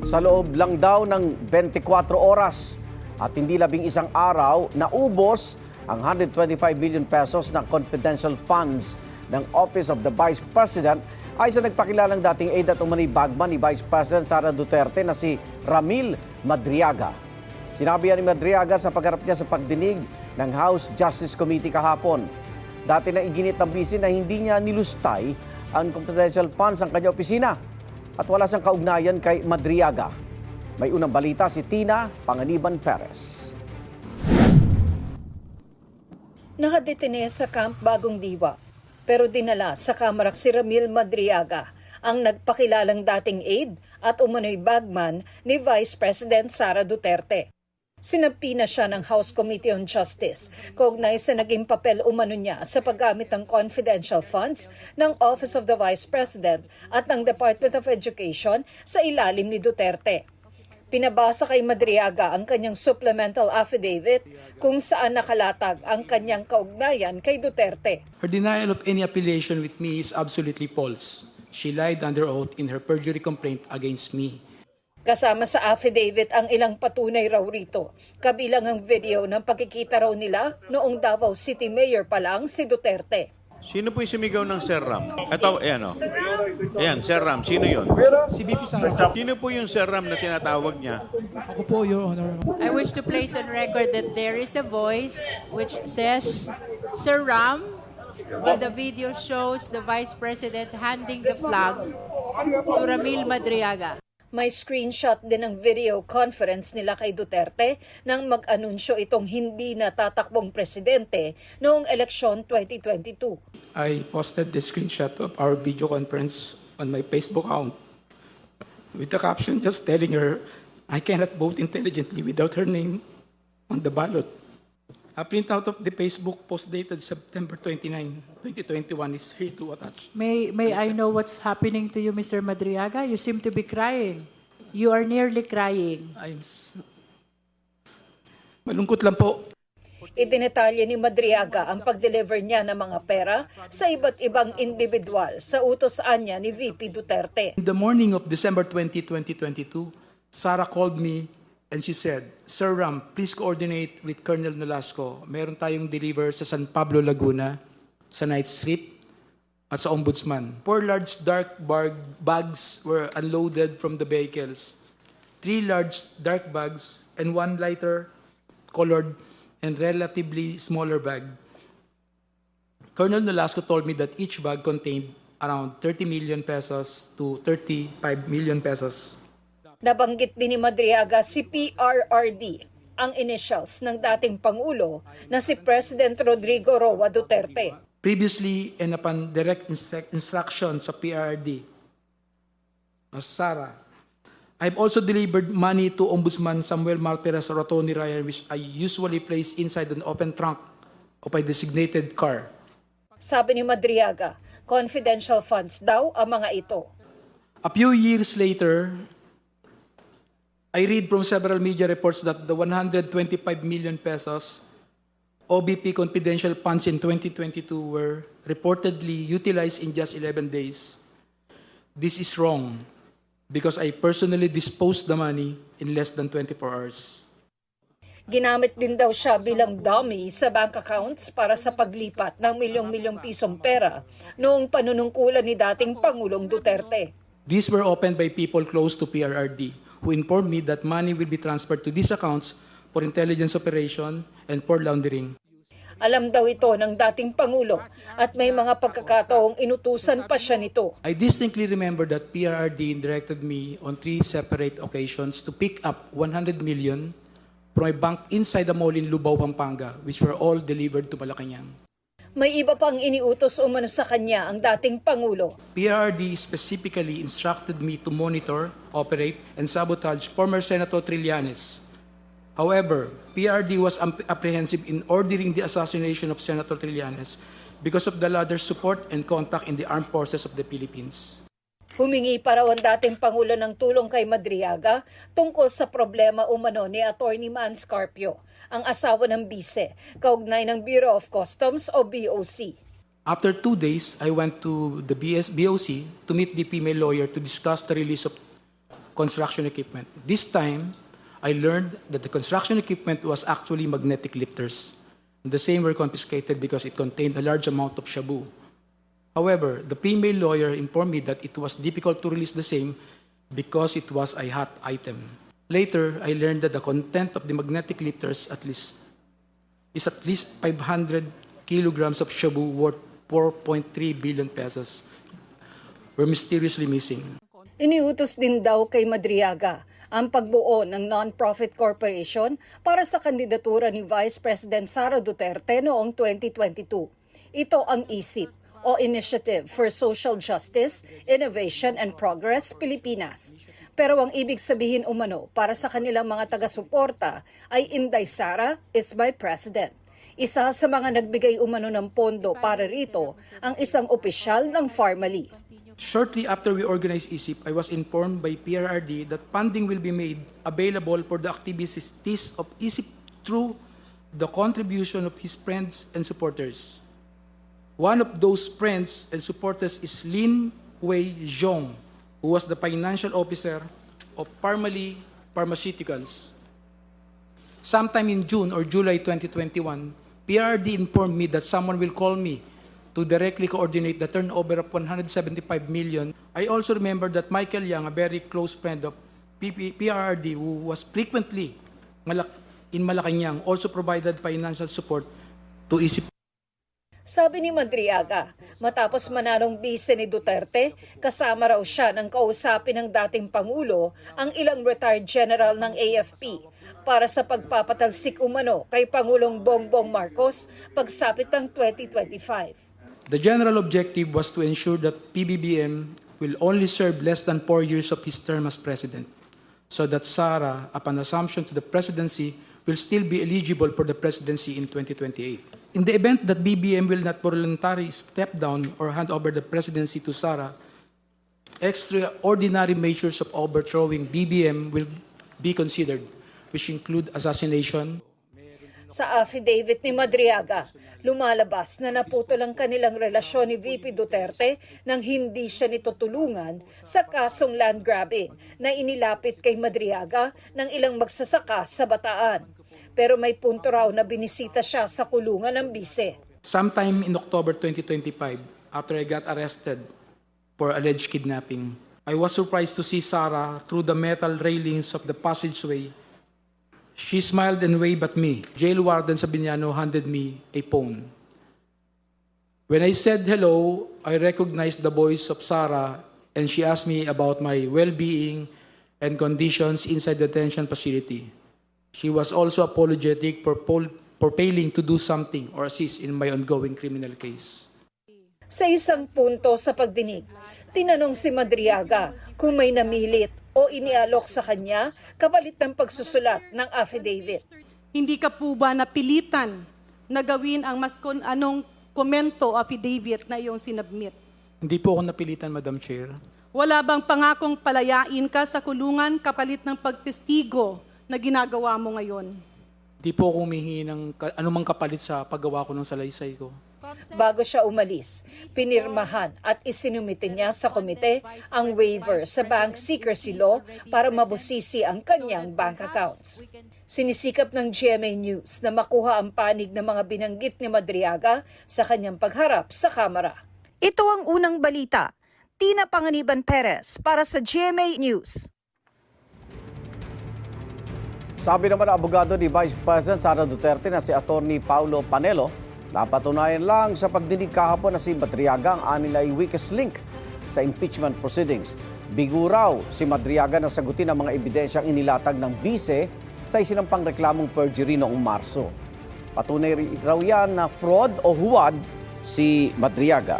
Sa loob lang daw ng 24 oras at hindi labing isang araw, naubos ang 125 billion pesos ng confidential funds ng Office of the Vice President ay sa nagpakilalang dating aide at umano'y bagman ni Vice President Sara Duterte na si Ramil Madriaga. Sinabi yan ni Madriaga sa pagharap niya sa pagdinig ng House Justice Committee kahapon. Dati na iginit ng bisi na hindi niya nilustay ang confidential funds ng kanyang opisina at wala siyang kaugnayan kay Madriaga. May unang balita si Tina Panganiban Perez. Nakadetine sa Camp Bagong Diwa, pero dinala sa Kamarak si Ramil Madriaga, ang nagpakilalang dating aide at umano'y bagman ni Vice President Sara Duterte. Sinampi na siya ng House Committee on Justice, kaugnay sa naging papel umano niya sa paggamit ng confidential funds ng Office of the Vice President at ng Department of Education sa ilalim ni Duterte. Pinabasa kay Madriaga ang kanyang supplemental affidavit kung saan nakalatag ang kanyang kaugnayan kay Duterte. Her denial of any affiliation with me is absolutely false. She lied under oath in her perjury complaint against me. Kasama sa affidavit ang ilang patunay raw rito, kabilang ang video ng pagkikita raw nila noong Davao City Mayor pa lang si Duterte. Sino po yung sumigaw ng Sir Ram? Ito, ayan o. Ayan, Sir Ram. Sino yun? Si BP Sara. Sino po yung Sir Ram na tinatawag niya? Ako po, Your Honor. I wish to place on record that there is a voice which says, Sir Ram, while the video shows the Vice President handing the flag to Ramil Madriaga. May screenshot din ng video conference nila kay Duterte nang mag-anunsyo itong hindi natatakbong presidente noong eleksyon 2022. I posted the screenshot of our video conference on my Facebook account with the caption just telling her I cannot vote intelligently without her name on the ballot. A printout of the Facebook post dated September 29, 2021 is here to attach. May I know what's happening to you, Mr. Madriaga? You seem to be crying. You are nearly crying. Malungkot lang po. Idinetalye ni Madriaga ang pag-deliver niya ng mga pera sa iba't ibang individual sa utos-an niya ni VP Duterte. In the morning of December 20, 2022, Sarah called me and she said, Sir Ram, please coordinate with Colonel Nolasco. Meron tayong deliver sa San Pablo, Laguna, sa Night Street, at sa Ombudsman. 4 large dark bags were unloaded from the vehicles. 3 large dark bags and 1 lighter colored and relatively smaller bag. Colonel Nolasco told me that each bag contained around 30 million pesos to 35 million pesos. Nabanggit din ni Madriaga si PRRD, ang initials ng dating Pangulo na si President Rodrigo Roa Duterte. Previously and upon direct instruction sa PRRD, Sara, I've also delivered money to Ombudsman Samuel Martires Rotoni Ryan, which I usually place inside an open trunk of a designated car. Sabi ni Madriaga, confidential funds daw ang mga ito. A few years later, I read from several media reports that the 125 million pesos OBP confidential funds in 2022 were reportedly utilized in just 11 days. This is wrong because I personally disposed the money in less than 24 hours. Ginamit din daw siya bilang dummy sa bank accounts para sa paglipat ng milyong-milyong pisong pera noong panunungkulan ni dating Pangulong Duterte. These were opened by people close to PRRD who informed me that money will be transferred to these accounts for intelligence operation and for laundering. Alam daw ito ng dating Pangulo at may mga pagkakataong inutusan pa siya nito. I distinctly remember that PRRD directed me on 3 separate occasions to pick up 100 million from a bank inside the mall in Lubao, Pampanga, which were all delivered to Malacanang. May iba pang iniutos umano sa kanya ang dating Pangulo. PRRD specifically instructed me to monitor, operate, and sabotage former Senator Trillanes. However, PRRD was apprehensive in ordering the assassination of Senator Trillanes because of the latter's support and contact in the armed forces of the Philippines. Humingi pa raw ang dating Pangulo ng tulong kay Madriaga tungkol sa problema umano ni Atty. Man Scarpio, ang asawa ng bise, kaugnay ng Bureau of Customs o BOC. After 2 days, I went to the BOC to meet the female lawyer to discuss the release of construction equipment. This time, I learned that the construction equipment was actually magnetic lifters. The same were confiscated because it contained a large amount of shabu. However, the female lawyer informed me that it was difficult to release the same because it was a hot item. Later, I learned that the content of the magnetic lifters is at least 500 kilograms of shabu worth 4.3 billion pesos were mysteriously missing. Iniutos din daw kay Madriaga ang pagbuo ng non-profit corporation para sa kandidatura ni Vice President Sara Duterte noong 2022. Ito ang ISIP o Initiative for Social Justice, Innovation and Progress Pilipinas. Pero ang ibig sabihin umano para sa kanilang mga taga-suporta ay Inday Sara is my president. Isa sa mga nagbigay umano ng pondo para rito ang isang opisyal ng Pharmally. Shortly after we organized ISIP, I was informed by PRRD that funding will be made available for the activities of ISIP through the contribution of his friends and supporters. One of those friends and supporters is Lin Wei Zhong, who was the financial officer of Pharmally Pharmaceuticals. Sometime in June or July 2021, PRRD informed me that someone will call me to directly coordinate the turnover of 175 million. I also remember that Michael Yang, a very close friend of PRRD who was frequently in Malacanang, also provided financial support to ISIP. Sabi ni Madriaga, matapos manalong bise ni Duterte, kasama raw siya ng kausapin ng dating Pangulo ang ilang retired general ng AFP para sa pagpapatalsik umano kay Pangulong Bongbong Marcos pagsapit ng 2025. The general objective was to ensure that PBBM will only serve less than 4 years of his term as president, so that Sara, upon assumption to the presidency, will still be eligible for the presidency in 2028. In the event that BBM will not voluntarily step down or hand over the presidency to Sara, extraordinary measures of overthrowing BBM will be considered, which include assassination. Sa affidavit ni Madriaga, lumalabas na naputol ang kanilang relasyon ni VP Duterte nang hindi siya nito tulungan sa kasong land grabbing na inilapit kay Madriaga ng ilang magsasaka sa Bataan. Pero may punto raw na binisita siya sa kulungan ng bise. Sometime in October 2025, after I got arrested for alleged kidnapping, I was surprised to see Sara through the metal railings of the passageway. She smiled and waved at me. Jail warden Sabiniano handed me a phone. When I said hello, I recognized the voice of Sara and she asked me about my well-being and conditions inside the detention facility. She was also apologetic for failing to do something or assist in my ongoing criminal case. Sa isang punto sa pagdinig, tinanong si Madriaga kung may namilit o inialok sa kanya kapalit ng pagsusulat ng affidavit. Hindi ka po ba napilitan na gawin ang anong komento affidavit na iyong sinabmit? Hindi po ako napilitan, Madam Chair. Wala bang pangakong palayain ka sa kulungan kapalit ng pagtestigo na ginagawa mo ngayon? Hindi po ako humihingi ng anumang kapalit sa paggawa ko ng salaysay ko. Bago siya umalis, pinirmahan at isinumite niya sa komite ang waiver sa bank secrecy law para mabusisi ang kanyang bank accounts. Sinisikap ng GMA News na makuha ang panig ng mga binanggit ni Madriaga sa kanyang pagharap sa kamera. Ito ang unang balita. Tina Panganiban Perez para sa GMA News. Sabi naman ng abogado ni Vice President Sara Duterte na si Attorney Paulo Panelo, napatunayan lang sa pagdinig kahapon na si Madriaga ang anilay weakest link sa impeachment proceedings. Bigo raw si Madriaga na sagutin ang mga ebidensyang inilatag ng bise sa isinampang reklamong perjury noong Marso. Patunay raw yan na fraud o huwad si Madriaga.